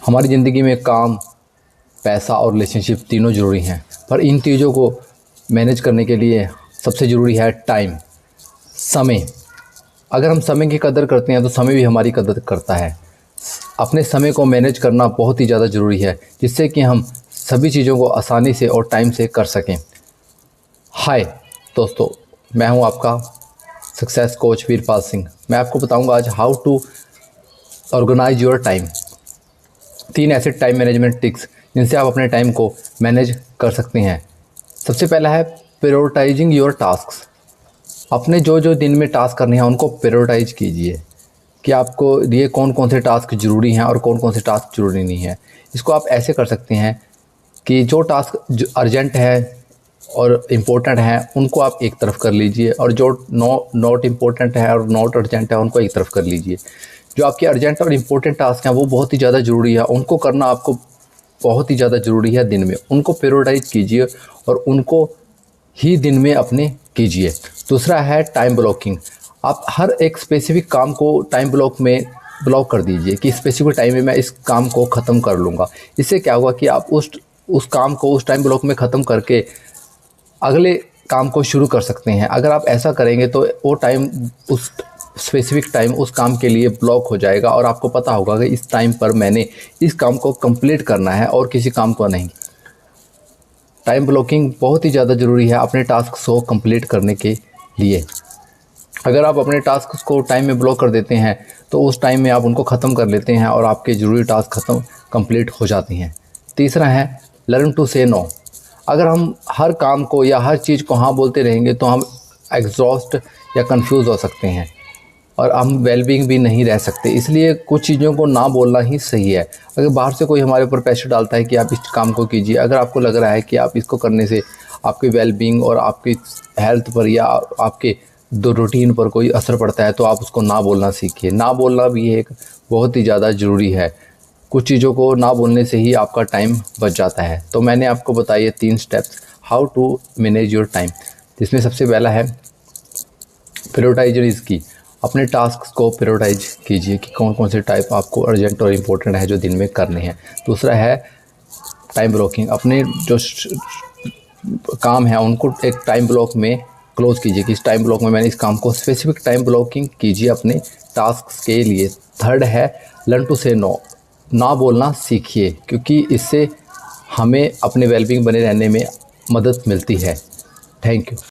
हमारी ज़िंदगी में काम, पैसा और रिलेशनशिप तीनों ज़रूरी हैं, पर इन चीज़ों को मैनेज करने के लिए सबसे ज़रूरी है टाइम, समय। अगर हम समय की कदर करते हैं तो समय भी हमारी कदर करता है। अपने समय को मैनेज करना बहुत ही ज़्यादा ज़रूरी है, जिससे कि हम सभी चीज़ों को आसानी से और टाइम से कर सकें। हाय दोस्तों, मैं हूं आपका सक्सेस कोच वीरपाल सिंह। मैं आपको बताऊंगा आज how to organise your time. 3 ऐसे टाइम मैनेजमेंट टिक्स जिनसे आप अपने टाइम को मैनेज कर सकते हैं। सबसे पहला है प्रायोरिटाइजिंग योर टास्क्स। अपने जो जो दिन में टास्क करने हैं उनको प्रायोरिटाइज कीजिए कि आपको ये कौन कौन से टास्क ज़रूरी हैं और कौन कौन से टास्क ज़रूरी नहीं है। इसको आप ऐसे कर सकते हैं कि जो टास्क जो अर्जेंट है और इम्पोर्टेंट है उनको आप एक तरफ कर लीजिए, और जो नॉट इम्पोर्टेंट है और नॉट अर्जेंट है उनको एक तरफ कर लीजिए। जो आपके अर्जेंट और इम्पोर्टेंट टास्क हैं वो बहुत ही ज़्यादा ज़रूरी है, उनको करना आपको बहुत ही ज़्यादा ज़रूरी है दिन में। उनको प्रायोरिटाइज कीजिए और उनको ही दिन में अपने कीजिए। दूसरा है टाइम ब्लॉकिंग। आप हर एक स्पेसिफिक काम को टाइम ब्लॉक कर दीजिए कि स्पेसिफिक टाइम में मैं इस काम को ख़त्म कर लूँगा। इससे क्या होगा कि आप उस काम को उस टाइम ब्लॉक में ख़त्म करके अगले काम को शुरू कर सकते हैं। अगर आप ऐसा करेंगे तो वो टाइम, उस स्पेसिफिक टाइम उस काम के लिए ब्लॉक हो जाएगा और आपको पता होगा कि इस टाइम पर मैंने इस काम को कंप्लीट करना है और किसी काम को नहीं। टाइम ब्लॉकिंग बहुत ही ज़्यादा ज़रूरी है अपने टास्क को कंप्लीट करने के लिए। अगर आप अपने टास्क को टाइम में ब्लॉक कर देते हैं तो उस टाइम में आप उनको ख़त्म कर लेते हैं और आपके ज़रूरी टास्क कंप्लीट हो जाते हैं। तीसरा है लर्न टू से नो। अगर हम हर काम को या हर चीज़ को हाँ बोलते रहेंगे तो हम एग्जॉस्ट या कंफ्यूज हो सकते हैं और हम वेलबींग भी नहीं रह सकते। इसलिए कुछ चीज़ों को ना बोलना ही सही है। अगर बाहर से कोई हमारे ऊपर प्रेशर डालता है कि आप इस काम को कीजिए, अगर आपको लग रहा है कि आप इसको करने से आपकी वेलबींग और आपकी हेल्थ पर या आपके रूटीन पर कोई असर पड़ता है तो आप उसको ना बोलना सीखिए। ना बोलना भी एक बहुत ही ज़्यादा ज़रूरी है। कुछ चीज़ों को ना बोलने से ही आपका टाइम बच जाता है। तो मैंने आपको बताइए 3 steps how to manage your time, जिसमें सबसे पहला है प्रायोरिटाइज की। अपने टास्क को प्रायोरिटाइज कीजिए कि कौन कौन से टाइप आपको अर्जेंट और इम्पोर्टेंट है जो दिन में करने हैं। दूसरा है टाइम ब्लॉकिंग। अपने जो काम है उनको एक टाइम ब्लॉक में क्लोज कीजिए कि इस टाइम ब्लॉक में मैंने इस काम को, स्पेसिफिक टाइम ब्लॉकिंग कीजिए अपने टास्क के लिए। थर्ड है लर्न टू से नो। ना बोलना सीखिए, क्योंकि इससे हमें अपने वेलबींग बने रहने में मदद मिलती है। Thank you.